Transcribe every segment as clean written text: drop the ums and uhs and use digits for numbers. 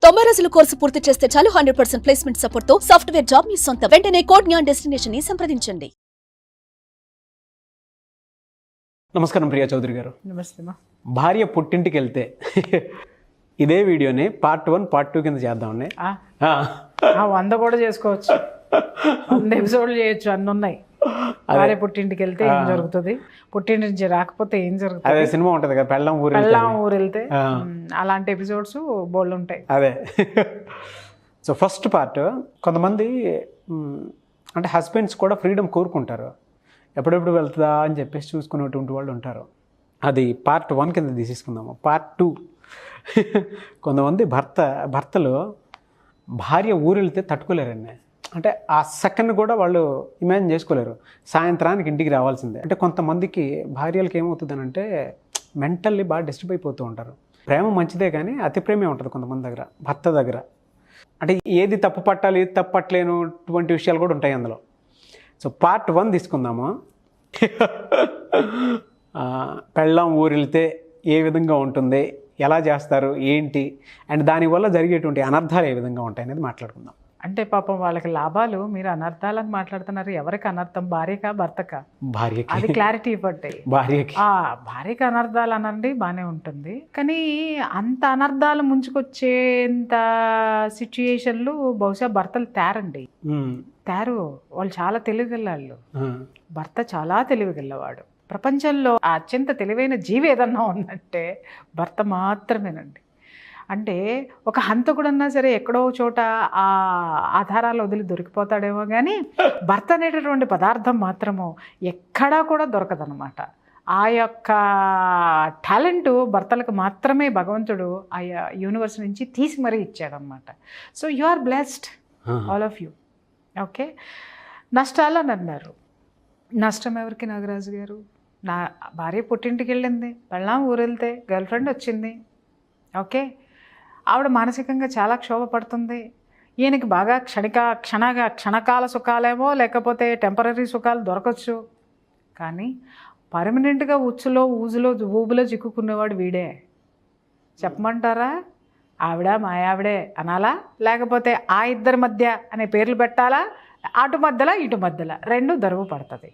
90 రోజుల కోర్సు పూర్తి చేస్తే చాలు 100% ప్లేస్మెంట్ సపోర్ట్ తో సాఫ్ట్వేర్ జాబ్ మీ సొంతం. వెంటనే కోడ్ జ్ఞాన్ డెస్టినేషన్ ని సంప్రదించండి. నమస్కారం ప్రియా చౌదరి గారు. నమస్తే మా. భార్య పుట్టింటికి వెళ్తే ఇదే వీడియోని పార్ట్ 1 పార్ట్ 2 కింద చేద్దామండి. 100 కూడా చేసుకోవచ్చు, 100 ఎపిసోడ్లు చేయొచ్చు, అన్నీ ఉన్నాయి. భార్య పుట్టింటికి వెళ్తే ఏం జరుగుతుంది, పుట్టింటి నుంచి రాకపోతే ఏం జరుగుతుంది, అదే సినిమా ఉంటుంది కదా పెళ్ళాం ఊరు వెళ్తే, అలాంటి ఎపిసోడ్స్ బోల్డ్ ఉంటాయి. అదే సో ఫస్ట్ పార్ట్ కొంతమంది అంటే హస్బెండ్స్ కూడా ఫ్రీడమ్ కోరుకుంటారు, ఎప్పుడెప్పుడు వెళ్తుందా అని చెప్పేసి చూసుకునేటువంటి వాళ్ళు ఉంటారు. అది పార్ట్ 1 కింద తీసేసుకుందాము. పార్ట్ 2 కొంతమంది భర్తలు భార్య ఊరు వెళ్తే తట్టుకోలేరండి. అంటే ఆ సెకండ్ కూడా వాళ్ళు ఇమాజిన్ చేసుకోలేరు, సాయంత్రానికి ఇంటికి రావాల్సిందే. అంటే కొంతమందికి భార్యలకు ఏమవుతుంది అంటే మెంటల్లీ బాగా డిస్టర్బ్ అయిపోతూ ఉంటారు. ప్రేమ మంచిదే కానీ అతి ప్రేమే ఉంటుంది కొంతమంది దగ్గర, భర్త దగ్గర. అంటే ఏది తప్పు పట్టాలి ఏది తప్పు పట్టలేనటువంటి విషయాలు కూడా ఉంటాయి అందులో. సో పార్ట్ 1 తీసుకుందాము. పెళ్ళాం ఊరు వెళ్తే ఏ విధంగా ఉంటుంది, ఎలా చేస్తారు ఏంటి, అండ్ దానివల్ల జరిగేటువంటి అనర్థాలు ఏ విధంగా ఉంటాయి అనేది మాట్లాడుకుందాం. అంటే పాపం వాళ్ళకి లాభాలు, మీరు అనర్థాలని మాట్లాడుతున్నారు. ఎవరికి అనర్థం, భార్యకా భర్తకా? భార్యకి. అది క్లారిటీ ఇవ్వండి. భార్యకి అనర్థాలు అనండి బాగానే ఉంటుంది, కానీ అంత అనర్థాలు ముంచుకొచ్చేంత సిచ్యుయేషన్లు బహుశా భర్తలు తేరండి. వాళ్ళు చాలా తెలివిగలవాళ్ళు. భర్త చాలా తెలివిగలవాడు. ప్రపంచంలో అత్యంత తెలివైన జీవి ఏదన్నా ఉందంటే భర్త మాత్రమేనండి. అంటే ఒక హంతకుడన్నా సరే ఎక్కడో చోట ఆ ఆధారాలు వదిలి దొరికిపోతాడేమో కానీ భర్త అనేటటువంటి పదార్థం మాత్రము ఎక్కడా కూడా దొరకదనమాట. ఆ యొక్క టాలెంటు భర్తలకు మాత్రమే భగవంతుడు ఆ యూనివర్స్ నుంచి తీసి మరీ ఇచ్చాడనమాట. So you are blessed all of you. Okay, నష్టాలు అని అన్నారు. నష్టం ఎవరికి నాగరాజు గారు? నా భార్య పుట్టింటికి వెళ్ళింది, పెళ్ళాం ఊరు వెళ్తే గర్ల్ ఫ్రెండ్ వచ్చింది. ఓకే, ఆవిడ మానసికంగా చాలా క్షోభపడుతుంది. ఈయనకి బాగా క్షణకాల సుఖాలేమో లేకపోతే టెంపరీ సుఖాలు దొరకచ్చు, కానీ పర్మనెంట్గా ఊబులో చిక్కుకునేవాడు వీడే. చెప్పమంటారా? ఆవిడ మా ఆవిడే అనాలా, లేకపోతే ఆ ఇద్దరి మధ్య అనే పేర్లు పెట్టాలా? అటు మధ్యలో ఇటు మధ్యలో రెండు దరువు పడుతుంది.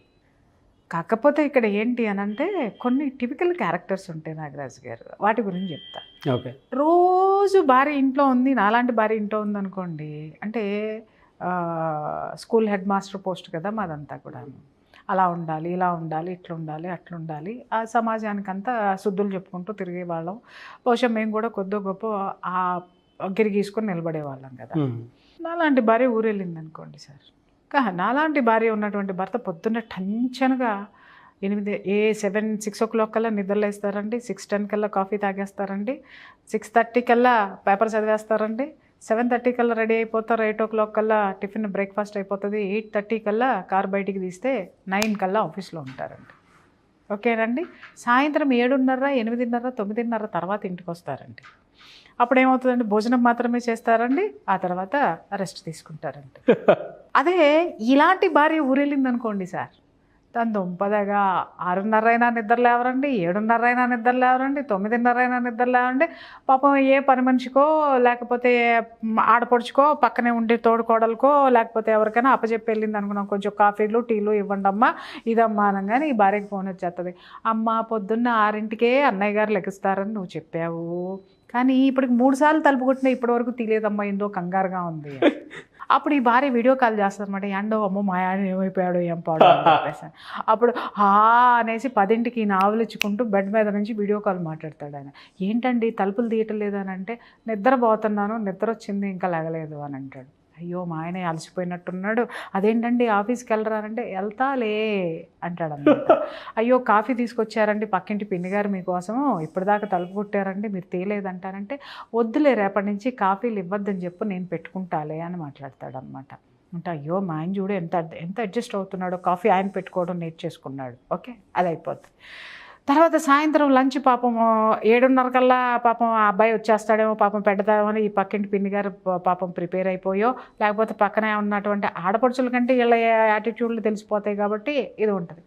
కాకపోతే ఇక్కడ ఏంటి అని అంటే కొన్ని టిపికల్ క్యారెక్టర్స్ ఉంటాయి నాగరాజు గారు, వాటి గురించి చెప్తా. ఓకే, రోజు భార్య ఇంట్లో ఉంది, నాలాంటి భార్య ఇంట్లో ఉంది అనుకోండి, అంటే స్కూల్ హెడ్ మాస్టర్ పోస్ట్ కదా మాదంతా కూడా. అలా ఉండాలి, ఇలా ఉండాలి, ఇట్లా ఉండాలి, అట్లా ఉండాలి, ఆ సమాజానికంతా శుద్ధులు చెప్పుకుంటూ తిరిగేవాళ్ళం. బహుశా మేము కూడా కొద్ది గొప్ప ఆ గిరిగీసుకొని నిలబడేవాళ్ళం కదా. నాలాంటి భార్య ఊరు వెళ్ళింది అనుకోండి సార్, నాలాంటి భార్య ఉన్నటువంటి భర్త పొద్దున్న టెన్షన్గా 6 o'clock కల్లా నిద్రలేస్తారండి, 6:10 కల్లా కాఫీ తాగేస్తారండి, 6:30 కల్లా పేపర్ చదివేస్తారండి, 7:30 కల్లా రెడీ అయిపోతారు, 8 o'clock కల్లా టిఫిన్ బ్రేక్ఫాస్ట్ అయిపోతుంది, 8:30 కల్లా కార్ బయటికి తీస్తే 9 కల్లా ఆఫీస్లో ఉంటారండి. ఓకేనండి, సాయంత్రం 7:30, 8:30, 9:30 తర్వాత ఇంటికి వస్తారండి. అప్పుడు ఏమవుతుందండి, భోజనం మాత్రమే చేస్తారండి, ఆ తర్వాత రెస్ట్ తీసుకుంటారండి. అదే ఇలాంటి భార్య ఊరెళ్ళింది అనుకోండి సార్, తను దుంపదగా 6:30 అయినా నిద్ర లేవరండి, 7:30 అయినా నిద్ర లేవరండి, 9:30 అయినా నిద్ర లేవండి. పాపం ఏ పని మనిషికో లేకపోతే ఆడపడుచుకో పక్కనే ఉండే తోడుకోడలకో లేకపోతే ఎవరికైనా అప్పచెప్పి వెళ్ళింది అనుకున్నాం, కొంచెం కాఫీలు టీలు ఇవ్వండి అమ్మా ఇదమ్మా అనగానే ఈ భార్యకి ఫోన్ వచ్చేస్తుంది. అమ్మ పొద్దున్న 6ంటికే అన్నయ్య గారు లెగిస్తారని నువ్వు చెప్పావు, కానీ ఇప్పటికి 3 సార్లు తలుపు కొట్టినా ఇప్పటి వరకు తెలియదమ్మా, ఏందో కంగారుగా ఉంది. అప్పుడు ఈ భార్య వీడియో కాల్ చేస్తుంది అనమాట. ఎండో అమ్మో మా ఆయన ఏమైపోయాడు ఏం పాడు అని చెప్పేసి. అప్పుడు అనేసి 10ంటికి ఆవులిచ్చుకుంటూ బెడ్ మీద నుంచి వీడియో కాల్ మాట్లాడతాడు ఆయన. ఏంటండి తలుపులు తీయటం లేదు అని అంటే, నిద్రపోతున్నాను, నిద్ర వచ్చింది ఇంకా లేగలేదు అని అంటాడు. అయ్యో మా ఆయన అలసిపోయినట్టున్నాడు, అదేంటండి ఆఫీస్కి వెళ్ళరానంటే వెళ్తాలే అంటాడన్నమాట. అయ్యో కాఫీ తీసుకొచ్చారండి పక్కింటి పిన్ని గారు మీకోసం, ఇప్పటిదాకా తలుపు కొట్టారండి మీరు తేలేదంటారంటే, వద్దులే రేపటి నుంచి కాఫీలు ఇవ్వద్దని చెప్పు నేను పెట్టుకుంటాలే అని మాట్లాడతాడు అనమాట. అంటే అయ్యో మా ఆయన చూడు ఎంత అడ్జస్ట్ అవుతున్నాడో, కాఫీ ఆయన పెట్టుకోవడం నేర్చేసుకున్నాడు. ఓకే, అది అయిపోద్ది. తర్వాత సాయంత్రం లంచ్ పాపం 7:30 కల్లా పాపం ఆ అబ్బాయి వచ్చేస్తాడేమో, పాపం పెడతామని ఈ పక్కింటి పిన్ని గారు పాపం ప్రిపేర్ అయిపోయో, లేకపోతే పక్కనే ఉన్నటువంటి ఆడపడుచుల కంటే వీళ్ళ యాటిట్యూడ్లు తెలిసిపోతాయి కాబట్టి ఇది ఉంటుంది.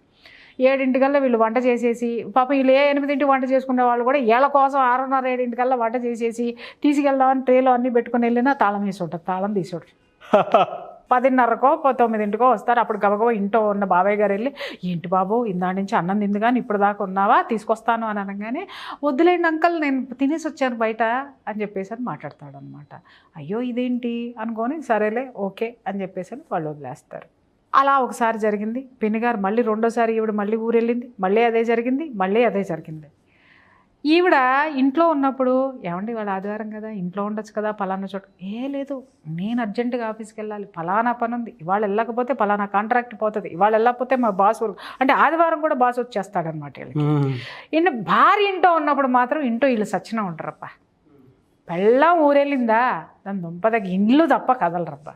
7 వీళ్ళు వంట చేసేసి పాపం వీళ్ళు 8 వంట చేసుకునే వాళ్ళు కూడా వీళ్ళ కోసం 6:30, 7 వంట చేసేసి తీసుకెళ్దామని ట్రేలో అన్నీ పెట్టుకుని వెళ్ళినా తాళం వేసి ఉంటుంది, తాళం తీసి ఉంటుంది. 10:30కో 9కో వస్తారు. అప్పుడు గబగబా ఇంట్లో ఉన్న బాబాయ్ గారు వెళ్ళి, ఏంటి బాబు ఇందా నుంచి అన్నం తింది కానీ ఇప్పుడు దాకా ఉన్నావా, తీసుకొస్తాను అని అనగానే, వద్దులేండి అంకల్ నేను తినేసి వచ్చాను బయట అని చెప్పేసి అని మాట్లాడతాడు అనమాట. అయ్యో ఇదేంటి అనుకొని సరేలే ఓకే అని చెప్పేసి అని వాళ్ళు వదిలేస్తారు. అలా ఒకసారి జరిగింది. పిన్నిగారు మళ్ళీ రెండోసారి ఈవిడ మళ్ళీ ఊరెళ్ళింది, మళ్ళీ అదే జరిగింది. ఈవిడ ఇంట్లో ఉన్నప్పుడు, ఏమండి వాళ్ళ ఆదివారం కదా ఇంట్లో ఉండొచ్చు కదా పలానా చోట, లేదు నేను అర్జెంటుగా ఆఫీస్కి వెళ్ళాలి, పలానా పని ఉంది, ఇవాళ వెళ్ళకపోతే పలానా కాంట్రాక్ట్ పోతుంది, ఇవాళ వెళ్ళకపోతే మా బాస్ అంటే ఆదివారం కూడా బాస్ వచ్చేస్తాడనమాట వీళ్ళకి. ఈయన భార్య ఇంట్లో ఉన్నప్పుడు మాత్రం ఇంట్లో వీళ్ళు సచ్చినా ఉంటారప్ప. పెళ్ళాం ఊరెళ్ళిందా దాని దుంపదకి ఇల్లు తప్ప కదలరబ్బా.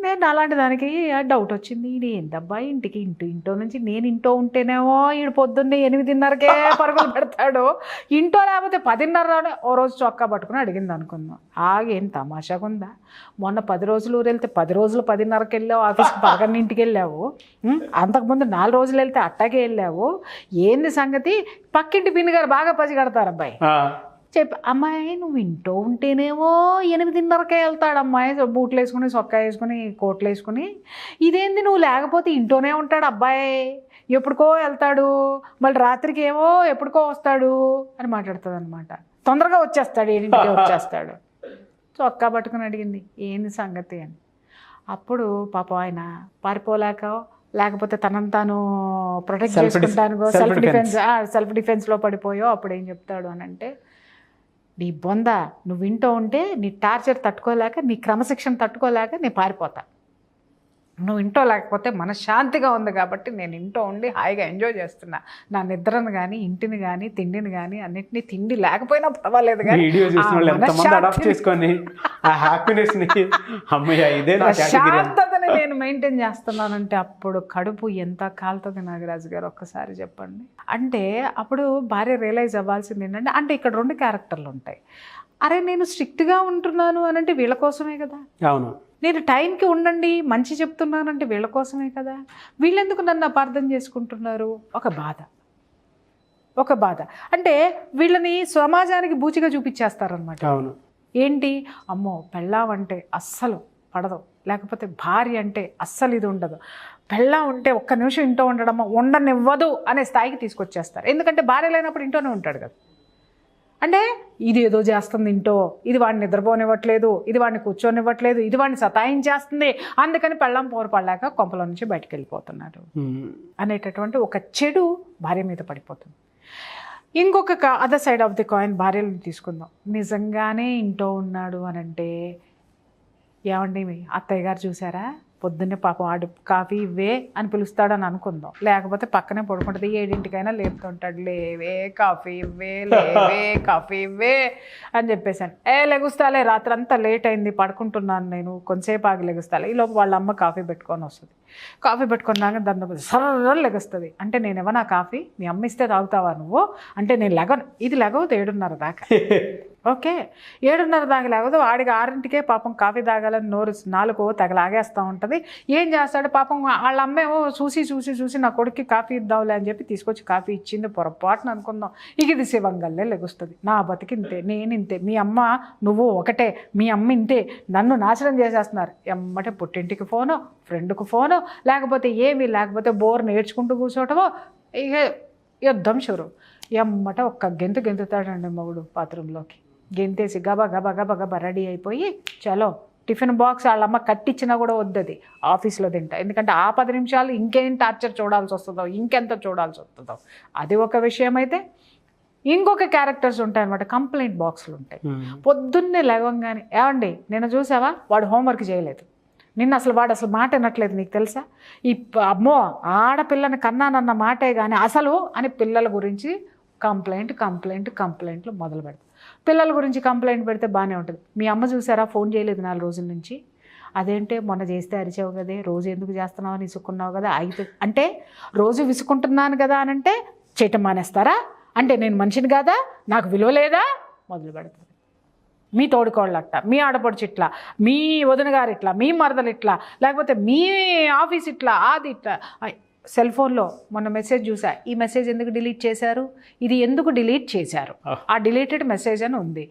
నేను అలాంటి దానికి డౌట్ వచ్చింది, ఇది ఏందబ్బా ఇంట్లో నుంచి నేను ఇంట్లో ఉంటేనేమో ఈడు పొద్దున్నే 8:30కే పరుగులు పెడతాడు, ఇంట్లో లేకపోతే 10:30 ఓ రోజు చొక్కా పట్టుకుని అడిగింది అనుకుందాం. ఏం తమాషాగా ఉందా, మొన్న 10 రోజులు ఊరు వెళ్తే 10 రోజులు 10:30కి వెళ్ళావు, ఆఫీస్కి 11ంటికి వెళ్ళావు, అంతకుముందు 4 రోజులు వెళ్తే అట్టాగే వెళ్ళావు, ఏంది సంగతి? పక్కింటి పిన్నిగారు బాగా పసిగడతారు అబ్బాయి. చెప్పి అమ్మాయి నువ్వు ఇంట్లో ఉంటేనేమో 8:30కే వెళ్తాడు అమ్మాయి, బూట్లు వేసుకుని సొక్కా వేసుకుని కోట్లు వేసుకుని, ఇదేంది నువ్వు లేకపోతే ఇంట్లోనే ఉంటాడు అబ్బాయి, ఎప్పుడుకో వెళ్తాడు, మళ్ళీ రాత్రికి ఏమో ఎప్పుడుకో వస్తాడు అని మాట్లాడుతుంది అనమాట. తొందరగా వచ్చేస్తాడు, 7ంటికే వచ్చేస్తాడు. చొక్కా పట్టుకుని అడిగింది ఏంది సంగతి అని. అప్పుడు పాపం ఆయన పారిపోలేక లేకపోతే తనను తాను ప్రొటెక్ట్ చేసుకుంటాను సెల్ఫ్ డిఫెన్స్లో పడిపోయో అప్పుడు ఏం చెప్తాడు అని అంటే, నీ బొంద నువ్వు ఇంట్లో ఉంటే నీ టార్చర్ తట్టుకోలేక, నీ క్రమశిక్షణ తట్టుకోలేక నేను పారిపోతా, నువ్వు ఇంట్లో లేకపోతే మనశ్శాంతిగా ఉంది కాబట్టి నేను ఇంట్లో ఉండి హాయిగా ఎంజాయ్ చేస్తున్నా, నా నిద్రను కానీ ఇంటిని కానీ తిండిని కానీ అన్నింటినీ, తిండి లేకపోయినా పర్వాలేదు కానీ ప్రశాంతతని నేను మెయింటైన్ చేస్తున్నానంటే అప్పుడు కడుపు ఎంత కాలుతుంది నాగరాజు గారు ఒక్కసారి చెప్పండి. అంటే అప్పుడు భార్య రియలైజ్ అవ్వాల్సింది ఏంటంటే, అంటే ఇక్కడ 2 క్యారెక్టర్లు ఉంటాయి. అరే నేను స్ట్రిక్ట్గా ఉంటున్నాను అని అంటే వీళ్ళ కోసమే కదా, అవును, నేను టైంకి ఉండండి మంచి చెప్తున్నానంటే వీళ్ళ కోసమే కదా, వీళ్ళెందుకు నన్ను అపార్థం చేసుకుంటున్నారు, ఒక బాధ. అంటే వీళ్ళని సమాజానికి బూచిగా చూపించేస్తారనమాట. అవును, ఏంటి అమ్మో పెళ్ళాం అంటే అస్సలు పడదు, లేకపోతే భార్య అంటే అస్సలు ఇది ఉండదు, పెళ్ళాం ఉంటే ఒక్క నిమిషం ఇంట్లో ఉండడమ్మా ఉండనివ్వదు అనే స్థాయికి తీసుకొచ్చేస్తారు. ఎందుకంటే భార్య లేనప్పుడు ఇంట్లోనే ఉంటాడు కదా. అంటే ఇది ఏదో చేస్తుంది ఇంట్లో, ఇది వాడిని నిద్రపోనివ్వట్లేదు, ఇది వాడిని కూర్చొనివ్వట్లేదు, ఇది వాడిని సతాయించేస్తుంది, అందుకని పెళ్ళాం పోరపడలేక కొంపల నుంచి బయటకు వెళ్ళిపోతున్నాడు అనేటటువంటి ఒక చెడు భార్య మీద పడిపోతుంది. ఇంకొక other side of the coin భార్యలను తీసుకుందాం. నిజంగానే ఇంట్లో ఉన్నాడు అని అంటే, ఏమండి మీ అత్తయ్య గారు చూసారా పొద్దున్నే పాపం ఆడు కాఫీ ఇవ్వే అని పిలుస్తాడని అనుకుందాం, లేకపోతే పక్కనే పడుకుంటుంది, 7ంటికైనా లేపుతుంటాడు, లేవే కాఫీ ఇవ్వే అని చెప్పేసాను. లెగుస్తాలే రాత్రి అంతా లేట్ అయింది పడుకుంటున్నాను నేను, కొంతసేపు ఆగి లెగుస్తాలే. ఈలోపు వాళ్ళ అమ్మ కాఫీ పెట్టుకొని వస్తుంది, కాఫీ పెట్టుకున్నాక దాన్ని సర్ర లెగుస్తుంది. అంటే నేను ఇవ్వనా కాఫీ, మీ అమ్మ ఇస్తే తాగుతావా నువ్వు అంటే, నేను లెగను, ఇది లెగవదు 7:30 దాకా. ఓకే 7:30 దాకా లేకపోతే వాడికి 6ంటికే పాపం కాఫీ తాగాలని నాలుగు తగలాగేస్తూ ఉంటుంది. ఏం చేస్తాడు పాపం వాళ్ళ అమ్మేమో చూసి నా కొడుక్కి కాఫీ ఇద్దాంలే అని చెప్పి తీసుకొచ్చి కాఫీ ఇచ్చింది పొరపాటున అనుకుందాం, ఇది శివంగల్లే లెగుస్తుంది. నా బతికింతే, నేనింతే, మీ అమ్మ నువ్వు ఒకటే, మీ అమ్మ ఇంతే, నన్ను నాశనం చేసేస్తున్నారు. ఎమ్మటే పుట్టింటికి ఫోను, ఫ్రెండ్కు ఫోను, లేకపోతే బోర్ నేర్చుకుంటూ కూర్చోటమో, ఇక యుద్ధం షురు. ఎమ్మట ఒక్క గెంతుతాడండి మొగుడు బాత్రూంలోకి, గెంతేసి గబా రెడీ అయిపోయి చలో టిఫిన్ బాక్స్ వాళ్ళమ్మ కట్టించినా కూడా వద్దది, ఆఫీస్లో తింటా. ఎందుకంటే ఆ 10 నిమిషాలు ఇంకేం టార్చర్ చూడాల్సి వస్తుందో, ఇంకెంత చూడాల్సి వస్తుందో, అది ఒక విషయం. అయితే ఇంకొక క్యారెక్టర్స్ ఉంటాయన్నమాట, కంప్లైంట్ బాక్సులు ఉంటాయి. పొద్దున్నే లేవగానే, ఏమండి నిన్న చూసావా వాడు హోంవర్క్ చేయలేదు, నిన్న వాడు అసలు మాట వినట్లేదు, నీకు తెలుసా, అమ్మో ఆడపిల్లని కన్నానన్న మాటే కానీ అసలు అని పిల్లల గురించి కంప్లైంట్లు మొదలు పెడతారు. పిల్లల గురించి కంప్లైంట్ పెడితే బాగానే ఉంటుంది. మీ అమ్మ చూసారా ఫోన్ చేయలేదు 4 రోజుల నుంచి, అదేంటే మొన్న చేస్తే అరిచావు కదే, రోజు ఎందుకు చేస్తున్నావు అని విసుక్కున్నావు కదా, అంటే రోజు విసుకుంటున్నాను కదా అని అంటే చేయటం మానేస్తారా, అంటే నేను మనిషిని కాదా, నాకు విలువ లేదా, మొదలు పెడతారు. మీ తోడుకోళ్ళు అట్లా, మీ ఆడపడుచు ఇట్లా, మీ వదిన గారు ఇట్లా, మీ మరదలు ఇట్లా, లేకపోతే మీ ఆఫీస్ ఇట్లా, అది ఇట్లా, సెల్ ఫోన్లో మొన్న మెసేజ్ చూసా, ఈ మెసేజ్ ఎందుకు డిలీట్ చేశారు, ఇది ఎందుకు డిలీట్ చేశారు, ఆ డిలీటెడ్ మెసేజ్ అని ఉంది.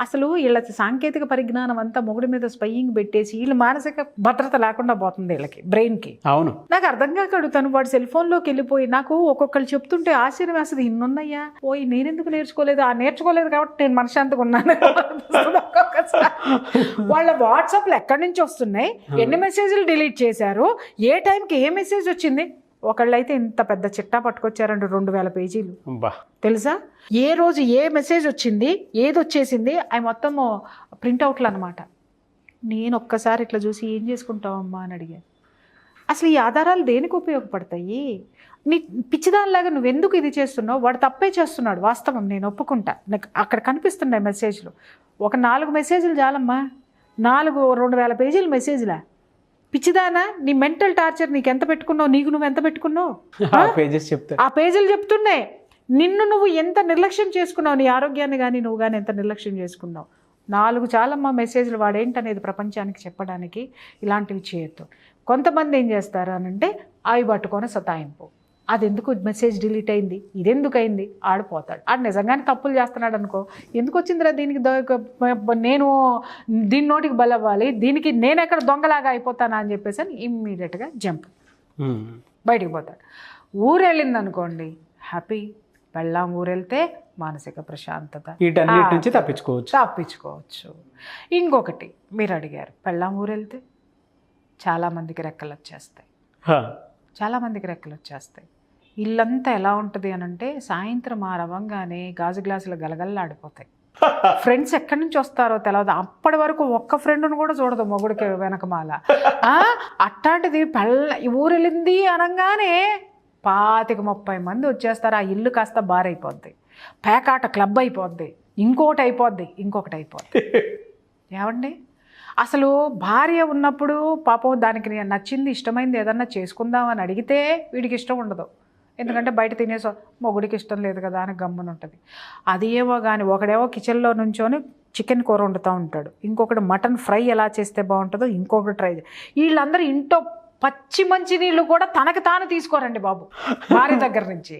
అసలు వీళ్ళ సాంకేతిక పరిజ్ఞానం అంతా మొగుడి మీద స్పైయింగ్ పెట్టేసి వీళ్ళు మానసిక భద్రత లేకుండా పోతుంది వీళ్ళకి, బ్రెయిన్కి. అవును, నాకు అర్థం కాక అడుగుతాను, వాడు సెల్ ఫోన్లోకి వెళ్ళిపోయి నాకు ఒక్కొక్కరు చెప్తుంటే ఆశ్చర్యం వేస్తుంది. ఇన్నున్నాయా, ఓయ్ నేనెందుకు నేర్చుకోలేదు, నేర్చుకోలేదు కాబట్టి నేను మనశాంతిగా ఉన్నాను. వాళ్ళ వాట్సాప్లు ఎక్కడి నుంచి వస్తున్నాయి, ఎన్ని మెసేజ్లు డిలీట్ చేశారు, ఏ టైంకి ఏ మెసేజ్ వచ్చింది. ఒకళ్ళైతే ఇంత పెద్ద చిట్టా పట్టుకొచ్చారండి, 2000 పేజీలు తెలుసా. ఏ రోజు ఏ మెసేజ్ వచ్చింది, ఏది వచ్చేసింది, అవి మొత్తము ప్రింట్అవుట్లు అనమాట. నేను ఒక్కసారి ఇట్లా చూసి ఏం చేసుకుంటావమ్మా అని అడిగాను. అసలు ఈ ఆధారాలు దేనికి ఉపయోగపడతాయి, నీ పిచ్చిదానిలాగా నువ్వెందుకు ఇది చేస్తున్నావు, వాడు తప్పే చేస్తున్నాడు వాస్తవం, నేను ఒప్పుకుంటా. నాకు అక్కడ కనిపిస్తున్నాయి మెసేజ్లు, ఒక 4 మెసేజ్లు చాలమ్మా, 2000 పేజీల మెసేజ్లా. పిచ్చిదానా, నీ మెంటల్ టార్చర్ నీకు ఎంత పెట్టుకున్నావు, నీకు నువ్వు ఎంత పెట్టుకున్నావు, ఆ పేజీలు చెప్తున్నాయి. నిన్ను నువ్వు ఎంత నిర్లక్ష్యం చేసుకున్నావు, నీ ఆరోగ్యాన్ని కానీ నువ్వు కానీ ఎంత నిర్లక్ష్యం చేసుకున్నావు. 4 చాలమ్మా మెసేజ్లు, వాడేంటనేది ప్రపంచానికి చెప్పడానికి. ఇలాంటివి చేయొద్దు. కొంతమంది ఏం చేస్తారు అనంటే అవి పట్టుకొని సతాయింపు, అది ఎందుకు మెసేజ్ డిలీట్ అయింది, ఇదెందుకు అయింది, ఆడిపోతాడు. ఆడు నిజంగానే తప్పులు చేస్తున్నాడు అనుకో, ఎందుకు వచ్చిందిరా దీనికి, నేను దీని నోటికి బలవ్వాలి, దీనికి నేను ఎక్కడ దొంగలాగా అయిపోతానా అని చెప్పేసి అని ఇమ్మీడియట్గా జంప్ బయటికి పోతాడు. ఊరు వెళ్ళింది అనుకోండి హ్యాపీ, పెళ్ళాం ఊరు వెళ్తే మానసిక ప్రశాంతత, వీటన్నిటి నుంచి తప్పించుకోవచ్చు. ఇంకొకటి మీరు అడిగారు, పెళ్ళాం ఊరు వెళ్తే చాలామందికి రెక్కలు వచ్చేస్తాయి, చాలామందికి రెక్కలు వచ్చేస్తాయి. ఇల్లంతా ఎలా ఉంటుంది అని అంటే సాయంత్రం రవ్వంగానే గాజు గ్లాసులు గలగల్లాడిపోతాయి. ఫ్రెండ్స్ ఎక్కడి నుంచి వస్తారో తెలియదు, అప్పటి వరకు ఒక్క ఫ్రెండ్ను కూడా చూడదు మొగుడికి వెనకమాల. అట్లాంటిది ఊరు వెళ్ళింది అనగానే 25-30 మంది వచ్చేస్తారు. ఆ ఇల్లు కాస్త బారైపోద్ది, పేకాట క్లబ్ అయిపోద్ది, ఇంకొకటి అయిపోద్ది. ఏమండి, అసలు భార్య ఉన్నప్పుడు పాపం దానికి నచ్చింది ఇష్టమైంది ఏదన్నా చేసుకుందామని అడిగితే వీడికి ఇష్టం ఉండదు, ఎందుకంటే బయట తినేసో మొగుడికి ఇష్టం లేదు కదా అని గమ్మున ఉంటుంది. అది ఏమో కానీ ఒకడేమో కిచెన్లో నుంచొని చికెన్ కూర వండుతూ ఉంటాడు, ఇంకొకటి మటన్ ఫ్రై ఎలా చేస్తే బాగుంటుందో ఇంకొకటి ట్రై. వీళ్ళందరూ ఇంట్లో పచ్చి మంచి నీళ్ళు కూడా తనకు తాను తీసుకోరండి బాబు భార్య దగ్గర నుంచి.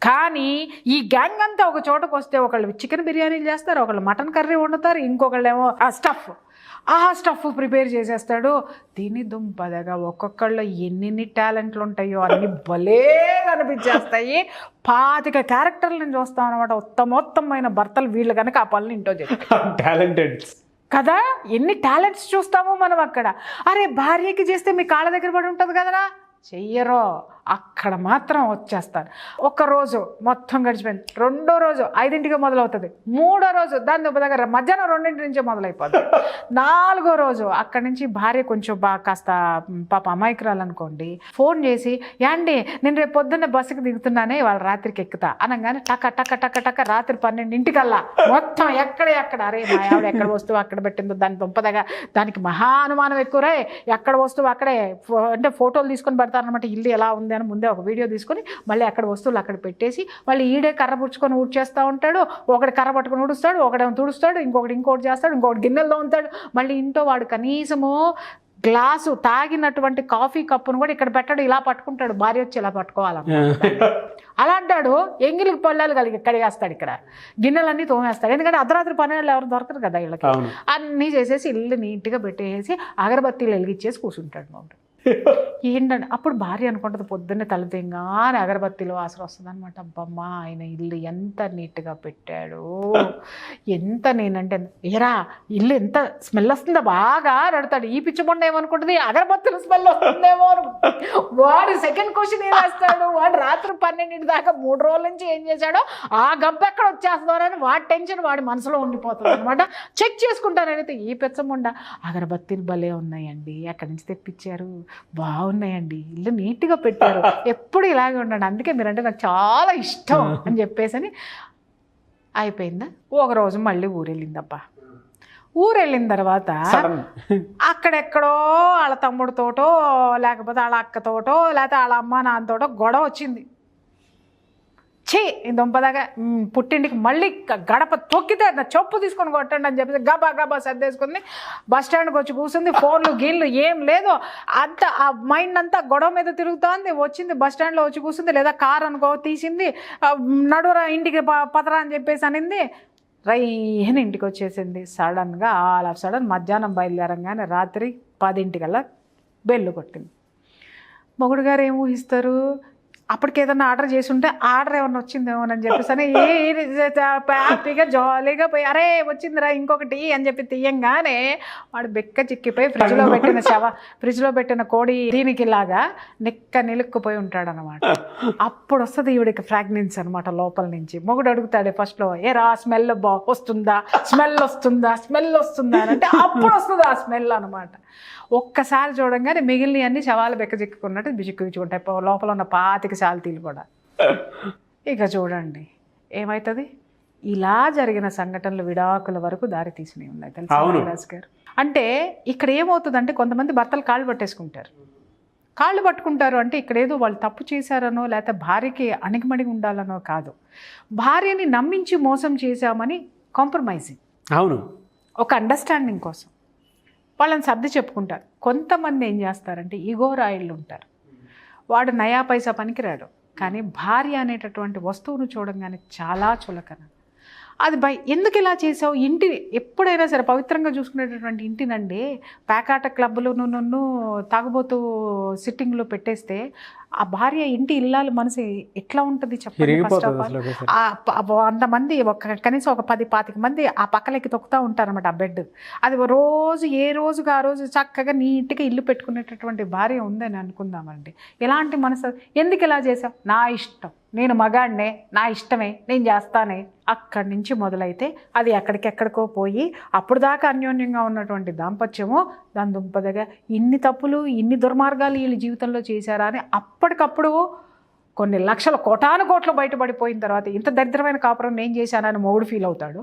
కానీ ఈ గ్యాంగ్ అంతా ఒక చోటకు వస్తే ఒకళ్ళు చికెన్ బిర్యానీలు చేస్తారు, ఒకళ్ళు మటన్ కర్రీ వండుతారు, ఇంకొకళ్ళు ఏమో స్టఫ్ ప్రిపేర్ చేసేస్తాడు. దీని దుంపదగా ఒక్కొక్కళ్ళు ఎన్ని టాలెంట్లు ఉంటాయో అన్ని భలే కనిపించేస్తాయి. 25 క్యారెక్టర్లను చూస్తాం అనమాట. ఉత్తమోత్తమైన భర్తలు వీళ్ళు కనుక ఆ పనులు ఇంట్లో చేస్తారు, టాలెంటెడ్ కదా. ఎన్ని టాలెంట్స్ చూస్తామో మనం అక్కడ. అరే భార్యకి చేస్తే మీ కాళ్ళ దగ్గర పడి ఉంటుంది కదరా, చెయ్యరో, అక్కడ మాత్రం వచ్చేస్తారు. ఒక్కరోజు మొత్తం గడిచిపోయింది, 2వ రోజు 5ంటికి మొదలవుతుంది, 3వ రోజు దాని దగ్గర మధ్యాహ్నం 2ంటి నుంచే మొదలైపోతుంది, 4వ రోజు అక్కడి నుంచి భార్య కొంచెం కాస్త పాప అమాయకురాలు అనుకోండి, ఫోన్ చేసి యాండి నేను రేపు పొద్దున్న బస్సుకి దిగుతున్నానే వాళ్ళ రాత్రికి ఎక్కుతా అనగానే టక టక టక టక రాత్రి 12ంటికల్లా మొత్తం ఎక్కడ అరే మా ఆవిడ ఎక్కడ వస్తువు అక్కడ పెట్టిందో దాని దుంపదగా, దానికి మహా అనుమానం ఎక్కువరే, ఎక్కడ వస్తువు అక్కడే అంటే ఫోటోలు తీసుకొని పెడతారనమాట. ఇల్లు ఎలా ఉంది అని ముందే ఒక వీడియో తీసుకొని మళ్ళీ అక్కడ వస్తువులు అక్కడ పెట్టేసి మళ్ళీ ఈడే కర్ర పుచ్చుకొని ఊడ్చేస్తూ ఉంటాడు, ఒకటి కర్ర పట్టుకొని ఊడుస్తాడు, ఒకడేమో తుడుస్తాడు, ఇంకోటి చేస్తాడు, ఇంకోటి గిన్నెల్లో ఉంటాడు. మళ్ళీ ఇంట్లో వాడు కనీసము గ్లాసు తాగినటువంటి కాఫీ కప్పును కూడా ఇక్కడ పెట్టాడు, ఇలా పట్టుకుంటాడు, భార్య వచ్చి ఇలా పట్టుకోవాలన్నమాట. అలా అంటాడు, ఎంగిలికి పొల్లాలు కడిగేస్తాడు, ఇక్కడ గిన్నెలన్నీ తోమేస్తాడు. ఎందుకంటే అర్ధరాత్రి పనులు ఎవరు దొరకరు కదా వీళ్ళకి. అన్నీ చేసేసి ఇల్లు నీట్గా పెట్టేసి అగరబత్తీలు వెలిగించేసి కూర్చుంటాడు బాబు. ఏంటంటే అప్పుడు భార్య అనుకుంటుంది పొద్దున్నే తలదింగానే అగరబత్తిలో వాసన వస్తుంది అనమాట. అబ్బమ్మా ఆయన ఇల్లు ఎంత నీట్గా పెట్టాడు, ఎంత నేనంటే ఏరా ఇల్లు ఎంత స్మెల్ వస్తుందా బాగా నడతాడు. ఈ పిచ్చిబొండ ఏమనుకుంటుంది అగరబత్తులు స్మెల్ వస్తుందేమో. వాడు సెకండ్ క్వశ్చన్ ఏం వేస్తాడు, వాడు రాత్రి 12 దాకా 3 రోజుల నుంచి ఏం చేశాడో ఆ గబ్బు ఎక్కడ వచ్చేస్తుందని వాడి టెన్షన్ వాడి మనసులో ఉండిపోతుంది అనమాట. చెక్ చేసుకుంటానైతే ఈ పిచ్చబొండ అగరబత్తీలు భలే ఉన్నాయండి, ఎక్కడి నుంచి తెప్పించారు, బాగున్నాయండి, ఇల్లు నీట్గా పెట్టారు, ఎప్పుడు ఇలాగే ఉండండి, అందుకే మీరంటే నాకు చాలా ఇష్టం అని చెప్పేసి అయిపోయిందా. ఒక రోజు మళ్ళీ ఊరెళ్ళిందబ్బా. ఊరెళ్ళిన తర్వాత అక్కడెక్కడో వాళ్ళ తమ్ముడితోటో లేకపోతే వాళ్ళ అక్కతోటో లేకపోతే వాళ్ళ అమ్మ నాన్నతోటో గొడవ వచ్చింది. ఛీ ఈ దుంపదాగా పుట్టింటికి మళ్ళీ గడప తొక్కితే నా చెప్పు తీసుకొని కొట్టండి అని చెప్పేసి గబా గబా సర్దేసుకుంది. బస్ స్టాండ్కి వచ్చి కూర్చుంది. ఫోన్లు గీన్లు ఏం లేదు, అంత ఆ మైండ్ అంతా గొడవ మీద తిరుగుతోంది. వచ్చింది బస్ స్టాండ్లో వచ్చి కూర్చుంది, లేదా కార్ అనుకో తీసింది, నడురా ఇంటికి పదరా అని చెప్పేసి అనింది. రైహని ఇంటికి వచ్చేసింది. సడన్గా ఆల్ ఆఫ్ సడన్ మధ్యాహ్నం బయలుదేరంగానే రాత్రి 10 బెల్లు కొట్టింది. మొగుడు గారు ఏం ఊహిస్తారు, అప్పటికి ఏదన్నా ఆర్డర్ చేసి ఉంటే ఆర్డర్ ఏమన్నా వచ్చిందేమోనని చెప్పేసి అని హ్యాపీగా జాలీగా పోయి అరే వచ్చిందిరా ఇంకొకటి అని చెప్పి తీయంగానే వాడు బెక్క చిక్కిపోయి ఫ్రిడ్జ్లో పెట్టిన కోడి దీనికి లాగా నిలుక్కుపోయి ఉంటాడనమాట. అప్పుడు వస్తుంది ఈవిడికి ఫ్రాగ్నెన్స్ అనమాట లోపల నుంచి. మొగుడు అడుగుతాడు ఫస్ట్లో, ఏరా స్మెల్ వస్తుందా స్మెల్ వస్తుందా అని అంటే అప్పుడు వస్తుంది ఆ స్మెల్ అనమాట. ఒక్కసారి చూడంగానే మిగిలిన అన్ని శవాలు బెక్క చిక్కుకున్నట్టు బిజిక్కుంటాయి లోపల ఉన్న 25 శాల్తీలు కూడా. ఇక చూడండి ఏమవుతుంది. ఇలా జరిగిన సంఘటనలు విడాకుల వరకు దారి తీసినవి ఉన్నాయి తెలుసా రాజ్ గారు. అంటే ఇక్కడ ఏమవుతుందంటే కొంతమంది భర్తలు కాళ్ళు పట్టుకుంటారు అంటే ఇక్కడ ఏదో వాళ్ళు తప్పు చేశారనో లేకపోతే భార్యకి అణిగిమణిగి ఉండాలనో కాదు, భార్యని నమ్మించి మోసం చేశామని కాంప్రమైజింగ్, అవును, ఒక అండర్స్టాండింగ్ కోసం వాళ్ళని సర్ది చెప్పుకుంటారు. కొంతమంది ఏం చేస్తారంటే ఈగో రాయిళ్ళు ఉంటారు. వాడు నయా పైసా పనికిరాడు, కానీ భార్య అనేటటువంటి వస్తువును చూడంగానే చాలా చులకన. అది ఎందుకు ఇలా చేసావు, ఇంటి ఎప్పుడైనా సరే పవిత్రంగా చూసుకునేటటువంటి ఇంటినండి పేకాట క్లబ్లు నన్ను తాగుబోతూ సిట్టింగ్లో పెట్టేస్తే ఆ భార్య ఇంటి ఇల్లాలు మనసు ఎట్లా ఉంటుంది చెప్పండి. ఫస్ట్ ఆఫ్ ఆల్ అంతమంది కనీసం ఒక 10-25 మంది ఆ పక్కలకి తొక్కుతూ ఉంటారన్నమాట ఆ బెడ్. అది ఏ రోజుగా ఆ రోజు చక్కగా నీట్గా ఇల్లు పెట్టుకునేటటువంటి భార్య ఉందని అనుకుందామండి. ఎలాంటి మనసు, ఎందుకు ఇలా చేసావు, నా ఇష్టం, నేను మగాడినే, నా ఇష్టమే, నేను చేస్తానే. అక్కడి నుంచి మొదలైతే అది ఎక్కడికెక్కడికో పోయి అప్పుడు దాకా అన్యోన్యంగా ఉన్నటువంటి దాంపత్యము దాని దుంపదగా ఇన్ని తప్పులు ఇన్ని దుర్మార్గాలు వీళ్ళ జీవితంలో చేశారా అని అప్పటికప్పుడు కొన్ని లక్షల కోట్లు బయటపడిపోయిన తర్వాత ఇంత దరిద్రమైన కాపురం నేను చేశానని మొగుడు ఫీల్ అవుతాడు.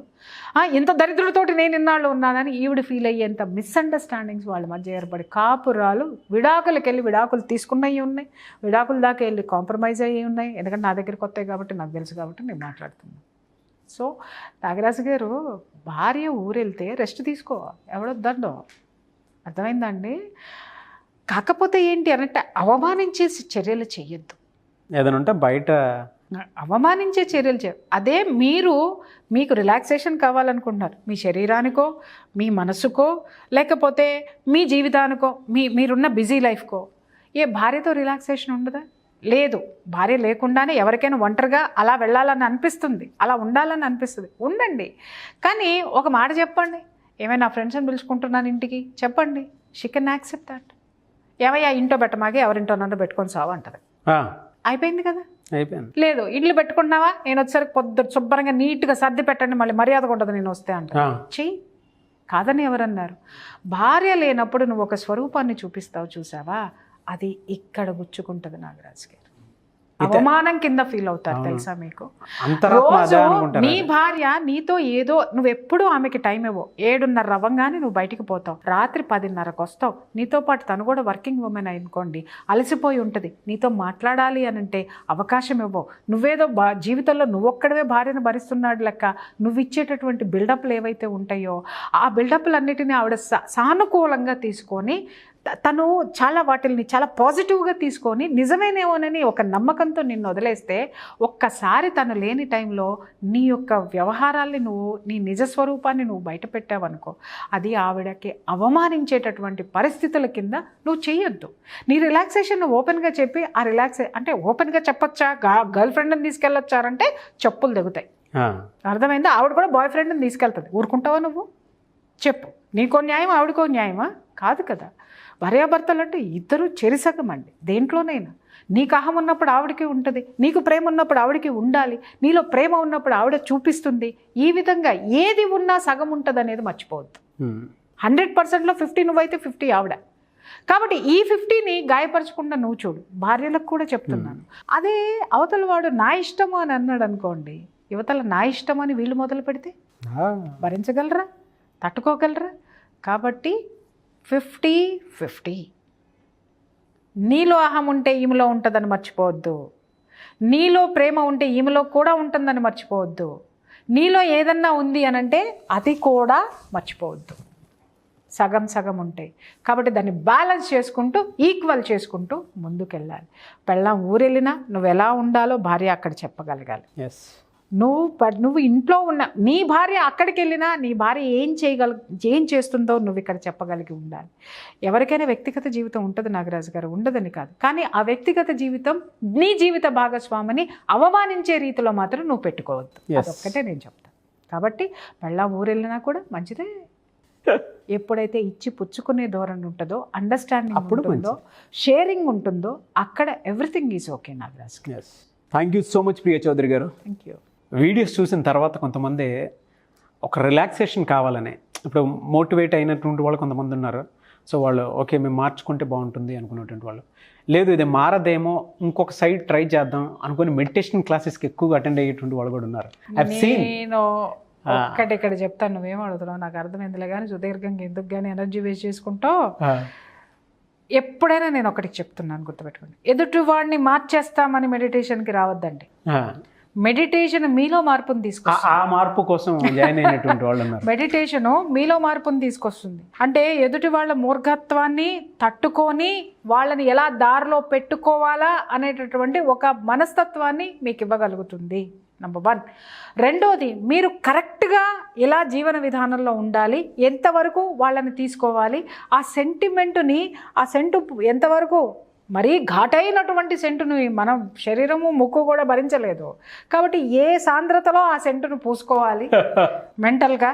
ఇంత దరిద్రులతోటి నేను ఇన్నాళ్ళు ఉన్నానని ఈవిడ ఫీల్ అయ్యేంత మిస్అండర్స్టాండింగ్స్ వాళ్ళ మధ్య ఏర్పడి కాపురాలు విడాకులు తీసుకున్నవి ఉన్నాయి, విడాకుల దాకా వెళ్ళి కాంప్రమైజ్ అయ్యి ఉన్నాయి. ఎందుకంటే నా దగ్గరికి వస్తాయి కాబట్టి నాకు తెలుసు కాబట్టి నేను మాట్లాడుతున్నాను. సో నాగరాజు గారు, భార్య ఊరెళ్తే రెస్ట్ తీసుకో, ఎవడొద్దండో, అర్థమైందండి. కాకపోతే ఏంటి అనంటే అవమానించే చర్యలు చేయొద్దు. ఏదైనా ఉంటే బయట అవమానించే చర్యలు అదే మీకు రిలాక్సేషన్ కావాలనుకుంటున్నారు, మీ శరీరానికో మీ మనసుకో లేకపోతే మీ జీవితానికో మీరున్న బిజీ లైఫ్కో. భార్యతో రిలాక్సేషన్ ఉండదా? లేదు. భార్య లేకుండానే ఎవరికైనా ఒంటరిగా అలా వెళ్ళాలని అనిపిస్తుంది, అలా ఉండాలని అనిపిస్తుంది, ఉండండి. కానీ ఒక మాట చెప్పండి, ఏమైనా ఫ్రెండ్స్ని పిలుచుకుంటున్నాను ఇంటికి చెప్పండి, షీ కెన్ యాక్సెప్ట్ దట్. ఏమయ్యా ఇంట్లో పెట్టమాగే ఎవరింటోనన్నా పెట్టుకొని సావు అంటది, అయిపోయింది కదా. లేదు ఇల్లు పెట్టుకున్నావా, నేను వచ్చేసరికి పొద్దు శుభ్రంగా నీట్గా సర్ది పెట్టండి, మళ్ళీ మర్యాదగా ఉండదు నేను వస్తే అంట. చెయ్యి, కాదని ఎవరన్నారు? భార్య లేనప్పుడు నువ్వు ఒక స్వరూపాన్ని చూపిస్తావు చూసావా, అది ఇక్కడ గుచ్చుకుంటుంది నాగరాజ్ గారు. అవమానం కింద ఫీల్ అవుతారు తెలుసా మీకు. రోజు నీ భార్య నీతో ఏదో, నువ్వెప్పుడు ఆమెకి టైం ఇవ్వవు. 7:30 అవ్వగానే నువ్వు బయటికి పోతావు, రాత్రి 10:30కి వస్తావు. నీతో పాటు తను కూడా వర్కింగ్ ఉమెన్ అనుకోండి, అలసిపోయి ఉంటుంది, నీతో మాట్లాడాలి అని అంటే అవకాశం ఇవ్వవు. నువ్వేదో జీవితంలో నువ్వొక్కడవే భార్యను భరిస్తున్నాడు లెక్క నువ్వు ఇచ్చేటటువంటి బిల్డప్లు ఏవైతే ఉంటాయో ఆ బిల్డప్లన్నిటినీ ఆవిడ సానుకూలంగా తీసుకొని తను వాటిని చాలా పాజిటివ్గా తీసుకొని నిజమేనేమోనని ఒక నమ్మకంతో నిన్ను వదిలేస్తే ఒక్కసారి తను లేని టైంలో నీ యొక్క వ్యవహారాల్ని నీ నిజస్వరూపాన్ని నువ్వు బయట పెట్టావనుకో, అది ఆవిడకి అవమానించేటటువంటి పరిస్థితుల కింద నువ్వు చేయొద్దు. నీ రిలాక్సేషన్ నువ్వు ఓపెన్గా చెప్పి అంటే ఓపెన్గా చెప్పొచ్చా, గర్ల్ ఫ్రెండ్ని తీసుకెళ్ళొచ్చారంటే చెప్పులు దిగుతాయి, అర్థమైందా? ఆవిడ కూడా బాయ్ ఫ్రెండ్ని తీసుకెళ్తుంది, ఊరుకుంటావా నువ్వు? చెప్పు, నీకో న్యాయం ఆవిడకో న్యాయమా? కాదు కదా. భార్యాభర్తలు అంటే ఇద్దరు చెరిసగం అండి. దేంట్లోనైనా నీకు అహం ఉన్నప్పుడు ఆవిడకి ఉంటుంది, నీకు ప్రేమ ఉన్నప్పుడు ఆవిడకి ఉండాలి, నీలో ప్రేమ ఉన్నప్పుడు ఆవిడ చూపిస్తుంది. ఈ విధంగా ఏది ఉన్నా సగం ఉంటుంది అనేది మర్చిపోవద్దు. 100%లో 50 నువ్వైతే 50 ఆవిడ. కాబట్టి ఈ 50ని గాయపరచకుండా నువ్వు చూడు. భార్యలకు కూడా చెప్తున్నాను. అదే అవతల వాడు నా ఇష్టము అని అన్నాడు అనుకోండి, యువతల నా ఇష్టం అని వీళ్ళు మొదలు పెడితే భరించగలరా, తట్టుకోగలరా? కాబట్టి 50-50. నీలో అహం ఉంటే ఈమెలో ఉంటుందని మర్చిపోవద్దు. నీలో ప్రేమ ఉంటే ఈమెలో కూడా ఉంటుందని మర్చిపోవద్దు. నీలో ఏదన్నా ఉంది అని అంటే అది కూడా మర్చిపోవద్దు. సగం సగం ఉంటాయి కాబట్టి దాన్ని బ్యాలెన్స్ చేసుకుంటూ ఈక్వల్ చేసుకుంటూ ముందుకెళ్ళాలి. పెళ్ళాం ఊరెళ్ళినా నువ్వు ఎలా ఉండాలో భార్య అక్కడ చెప్పగలగాలి. ఎస్, నువ్వు ఇంట్లో ఉన్న నీ భార్య అక్కడికి వెళ్ళినా నీ భార్య ఏం చేస్తుందో నువ్వు ఇక్కడ చెప్పగలిగి ఉండాలి. ఎవరికైనా వ్యక్తిగత జీవితం ఉంటుంది నాగరాజు గారు, ఉండదని కాదు, కానీ ఆ వ్యక్తిగత జీవితం నీ జీవిత భాగస్వామిని అవమానించే రీతిలో మాత్రం నువ్వు పెట్టుకోవద్దు. అదొక్కటే నేను చెప్తాను. కాబట్టి పెళ్ళాం ఊరెళ్ళినా కూడా మంచిదే. ఎప్పుడైతే ఇచ్చి పుచ్చుకునే ధోరణి ఉంటుందో, అండర్స్టాండింగ్ ఉంటుందో, షేరింగ్ ఉంటుందో, అక్కడ everything is okay Nagaraj. Thank you so much Priya Chowdary గారు. Thank you. వీడియోస్ చూసిన తర్వాత కొంతమంది ఒక రిలాక్సేషన్ కావాలని, ఇప్పుడు మోటివేట్ అయినటువంటి వాళ్ళు కొంతమంది ఉన్నారు. సో వాళ్ళు ఓకే మేము మార్చుకుంటే బాగుంటుంది అనుకునేటువంటి వాళ్ళు, లేదు ఇది మారదేమో ఇంకొక సైడ్ ట్రై చేద్దాం అనుకుని మెడిటేషన్ క్లాసెస్కి ఎక్కువగా అటెండ్ అయ్యేటువంటి వాళ్ళు కూడా ఉన్నారు. నేను ఒక్కటి ఇక్కడ చెప్తాను, నువ్వేం అడుగుతున్నావు నాకు అర్థమైందిలే, కానీ సుదీర్ఘంగా ఎందుకు కానీ ఎనర్జీ వేస్ట్ చేసుకుంటావు. ఎప్పుడైనా నేను ఒకటి చెప్తున్నాను, గుర్తుపెట్టుకోండి, ఎదుటి వాడిని మార్చేస్తామని మెడిటేషన్కి రావద్దండి. మెడిటేషన్ మీలో మార్పుని తీసుకొస్తుంది. ఆ మార్పు కోసం జాయిన్ అయినటువంటి వాళ్ళు ఉన్నారు. మెడిటేషను మీలో మార్పుని తీసుకొస్తుంది. అంటే ఎదుటి వాళ్ళ మూర్ఖత్వాన్ని తట్టుకొని వాళ్ళని ఎలా దారిలో పెట్టుకోవాలా అనేటటువంటి ఒక మనస్తత్వాన్ని మీకు ఇవ్వగలుగుతుంది. నంబర్ 1. రెండోది, మీరు కరెక్ట్గా ఎలా జీవన విధానంలో ఉండాలి, ఎంతవరకు వాళ్ళని తీసుకోవాలి, ఆ సెంటిమెంటుని, ఆ సెంటు ఎంతవరకు, మరీ ఘాటైనటువంటి సెంటును మనం శరీరము ముక్కు కూడా భరించలేదు కాబట్టి ఏ సాంద్రతలో ఆ సెంటును పూసుకోవాలి, మెంటల్గా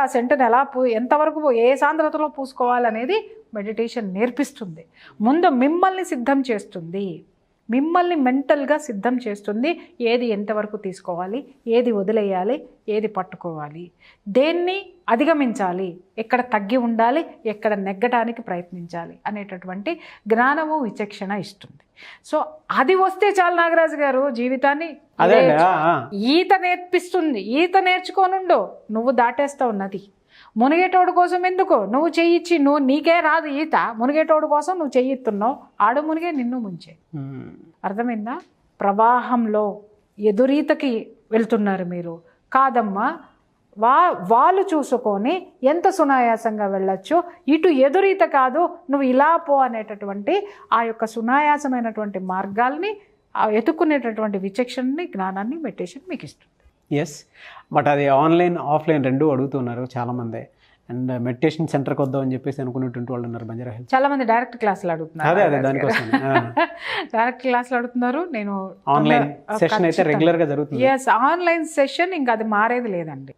ఆ సెంటును ఎలా ఎంతవరకు ఏ సాంద్రతలో పూసుకోవాలనేది మెడిటేషన్ నేర్పిస్తుంది. ముందు మిమ్మల్ని సిద్ధం చేస్తుంది, మిమ్మల్ని మెంటల్గా సిద్ధం చేస్తుంది. ఏది ఎంతవరకు తీసుకోవాలి, ఏది వదిలేయాలి, ఏది పట్టుకోవాలి, దేన్ని అధిగమించాలి, ఎక్కడ తగ్గి ఉండాలి, ఎక్కడ నెగ్గటానికి ప్రయత్నించాలి అనేటటువంటి జ్ఞానము విచక్షణ ఇస్తుంది. సో అది వస్తే చాలు నాగరాజు గారు, జీవితాన్ని ఈత నేర్పిస్తుంది. ఈత నేర్చుకోనుండు, నువ్వు దాటేస్తావు నది. మునిగేటోడు కోసం ఎందుకు నువ్వు చెయ్యిచ్చి, నీకే రాదు ఈత, మునిగేటోడు కోసం నువ్వు చెయ్యిస్తున్నావు, ఆడు మునిగే నిన్ను ముంచే. అర్థమైందా? ప్రవాహంలో ఎదురీతకి వెళ్తున్నారు మీరు, కాదమ్మా వాళ్ళు చూసుకొని ఎంత సునాయాసంగా వెళ్ళొచ్చు, ఇటు ఎదురీత కాదు నువ్వు ఇలా పో అనేటటువంటి ఆ యొక్క సునాయాసమైనటువంటి మార్గాల్ని ఎత్తుక్కునేటటువంటి విచక్షణని, జ్ఞానాన్ని మెడిటేషన్ మీకు ఇస్తుంది. ఎస్, బట్ అది ఆన్లైన్ ఆఫ్లైన్ రెండు అడుగుతున్నారు చాలామంది. అండ్ మెడిటేషన్ సెంటర్కి వద్దాం అని చెప్పేసి అనుకునేటువంటి వాళ్ళు ఉన్నారు బంజారా హిల్స్. చాలా మంది డైరెక్ట్ క్లాసులు అడుగుతున్నారు. అదే దానికోసం డైరెక్ట్ క్లాసులు అడుగుతున్నారు. నేను ఆన్లైన్ సెషన్ అయితే రెగ్యులర్గా జరుగుతుంది. ఎస్, ఆన్లైన్ సెషన్ ఇంకా అది మారేది లేదండి.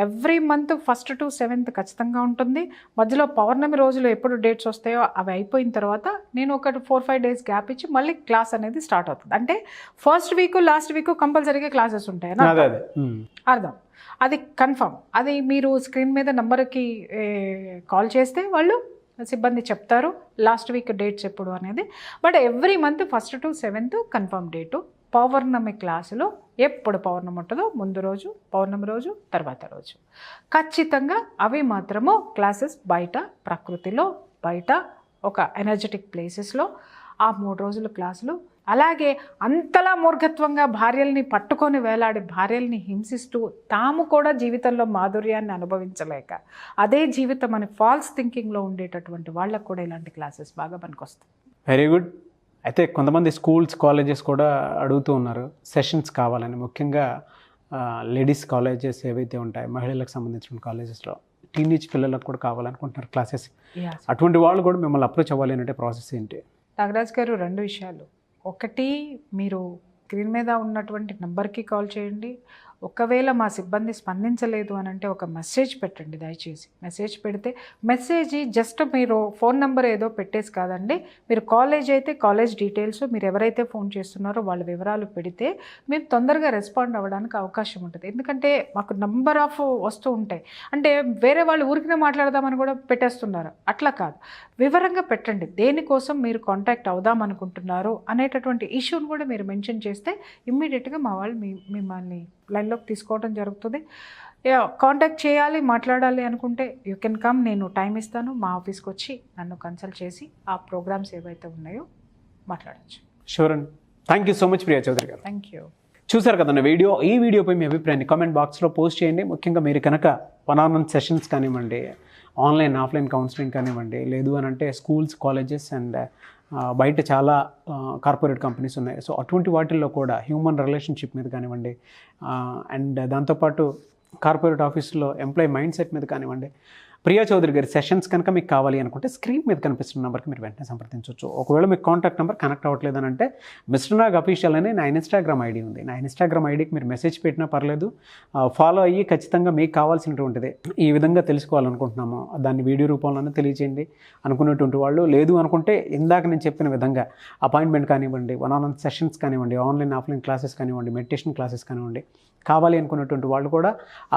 Every month 1st to 7th ఖచ్చితంగా ఉంటుంది. మధ్యలో పౌర్ణమి రోజులు ఎప్పుడు డేట్స్ వస్తాయో అవి అయిపోయిన తర్వాత నేను ఒక 4-5 days గ్యాప్ ఇచ్చి మళ్ళీ క్లాస్ అనేది స్టార్ట్ అవుతుంది. అంటే ఫస్ట్ వీక్ లాస్ట్ వీక్ కంపల్సరీగా క్లాసెస్ ఉంటాయి అర్థం. అది కన్ఫర్మ్. అది మీరు స్క్రీన్ మీద నంబర్కి కాల్ చేస్తే వాళ్ళు సిబ్బంది చెప్తారు లాస్ట్ వీక్ డేట్స్ ఎప్పుడు అనేది. But every month 1st to 7th confirm date. పౌర్ణమి క్లాసులో ఎప్పుడు పౌర్ణమి ఉంటుందో ముందు రోజు, పౌర్ణమి రోజు, తర్వాత రోజు ఖచ్చితంగా అవి మాత్రము క్లాసెస్ బయట, ప్రకృతిలో, బయట ఒక ఎనర్జెటిక్ ప్లేసెస్లో ఆ 3 రోజుల క్లాసులు. అలాగే అంతలా మూర్ఖత్వంగా భార్యల్ని పట్టుకొని వేలాడి భార్యల్ని హింసిస్తూ తాము కూడా జీవితంలో మాధుర్యాన్ని అనుభవించలేక అదే జీవితం అని ఫాల్స్ థింకింగ్లో ఉండేటటువంటి వాళ్ళకు కూడా ఇలాంటి క్లాసెస్ బాగా పనికొస్తాయి. Very good. అయితే కొంతమంది స్కూల్స్, కాలేజెస్ కూడా అడుగుతూ ఉన్నారు సెషన్స్ కావాలని. ముఖ్యంగా లేడీస్ కాలేజెస్ ఏవైతే ఉంటాయి, మహిళలకు సంబంధించిన కాలేజెస్లో టీనేజ్ పిల్లలకు కూడా కావాలనుకుంటున్నారు క్లాసెస్. అటువంటి వాళ్ళు కూడా మిమ్మల్ని అప్రోచ్ అవ్వాలి అంటే ప్రాసెస్ ఏంటి? నాగరాజ్ గారు, 2 విషయాలు. ఒకటి, మీరు స్క్రీన్ మీద ఉన్నటువంటి నెంబర్కి కాల్ చేయండి. ఒకవేళ మా సిబ్బంది స్పందించలేదు అని అంటే ఒక మెసేజ్ పెట్టండి దయచేసి. మెసేజ్ పెడితే మెసేజ్ జస్ట్ మీరు ఫోన్ నెంబర్ ఏదో పెట్టేసి కాదండి, మీరు కాలేజ్ అయితే కాలేజ్ డీటెయిల్స్, మీరు ఎవరైతే ఫోన్ చేస్తున్నారో వాళ్ళ వివరాలు పెడితే మేము తొందరగా రెస్పాండ్ అవ్వడానికి అవకాశం ఉంటుంది. ఎందుకంటే మాకు నంబర్ ఆఫ్ వస్తూ ఉంటాయి. అంటే వేరే వాళ్ళు ఊరికినే మాట్లాడదామని కూడా పెట్టేస్తున్నారు, అట్లా కాదు. వివరంగా పెట్టండి దేనికోసం మీరు కాంటాక్ట్ అవుదాం అనుకుంటున్నారు అనేటటువంటి ఇష్యూని కూడా మీరు మెన్షన్ చేస్తే ఇమ్మీడియట్గా మా వాళ్ళు మిమ్మల్ని లైన్లోకి తీసుకోవడం జరుగుతుంది. కాంటాక్ట్ చేయాలి, మాట్లాడాలి అనుకుంటే యూ కెన్ కమ్, నేను టైం ఇస్తాను, మా ఆఫీస్కి వచ్చి నన్ను కన్సల్ట్ చేసి ఆ ప్రోగ్రామ్స్ ఏవైతే ఉన్నాయో మాట్లాడచ్చు. షూర్ అండి. Thank you so much Priya Chowdary గారు. Thank you. చూసారు కదన్న ఈ వీడియోపై మీ అభిప్రాయాన్ని కామెంట్ బాక్స్లో పోస్ట్ చేయండి. ముఖ్యంగా మీరు కనుక వన్ సెషన్స్ కానివ్వండి, ఆన్లైన్ ఆఫ్లైన్ కౌన్సిలింగ్ కానివ్వండి, లేదు అని అంటే స్కూల్స్, కాలేజెస్ అండ్ బయట చాలా కార్పొరేట్ కంపెనీస్ ఉన్నాయి. సో అటువంటి వాటిల్లో కూడా హ్యూమన్ రిలేషన్షిప్ మీద కానివ్వండి, అండ్ దాంతోపాటు కార్పొరేట్ ఆఫీస్లో ఎంప్లాయీ మైండ్ సెట్ మీద కానివ్వండి, ప్రియా చౌదరి గారి సెషన్స్ కనుక మీకు కావాలి అనుకుంటే స్క్రీన్ మీద కనిపిస్తున్న నెంబర్కి మీరు వెంటనే సంప్రదించవచ్చు. ఒకవేళ మీకు కాంటాక్ట్ నెంబర్ కనెక్ట్ అవ్వట్లేదు అని అంటే మిస్టర్ నాగ్ అఫీషియల్ అనే నా ఇన్స్టాగ్రామ్ ఐడి ఉంది. నా ఇన్స్టాగ్రామ్ ఐడికి మీరు మెసేజ్ పెట్టినా పర్లేదు, ఫాలో అయ్యి ఖచ్చితంగా మీకు కావాల్సినటువంటిది ఈ విధంగా తెలుసుకోవాలనుకుంటున్నాము దాన్ని వీడియో రూపంలోనే తెలియజేయండి అనుకున్నటువంటి వాళ్ళు, లేదు అనుకుంటే ఇందాక నేను చెప్పిన విధంగా అపాయింట్మెంట్ కానివ్వండి, వన్ సెషన్స్ కానివ్వండి, ఆన్లైన్ ఆఫ్లైన్ క్లాసెస్ కానివ్వండి, మెడిటేషన్ క్లాసెస్ కానివ్వండి, కావాలి అనుకున్నటువంటి వాళ్ళు కూడా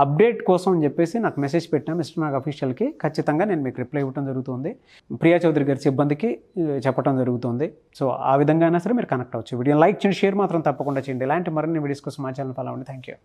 అప్డేట్ కోసం అని చెప్పేసి నాకు మెసేజ్ పెట్టిన మిస్టర్ నాగ్ అఫీషియల్కి ఖచ్చితంగా నేను మీకు రిప్లై ఇవ్వడం జరుగుతుంది. ప్రియా చౌదరి గారి సిబ్బందికి చెప్పడం జరుగుతుంది. సో ఆ విధంగా అయినా సరే మీరు కనెక్ట్ అవ్వచ్చు. వీడియో లైక్ చేయండి, షేర్ మాత్రం తప్పకుండా చేయండి. ఇలాంటి మరిన్ని వీడియోస్ కోసం మా ఛానల్ ఫాలో అవ్వండి. Thank you.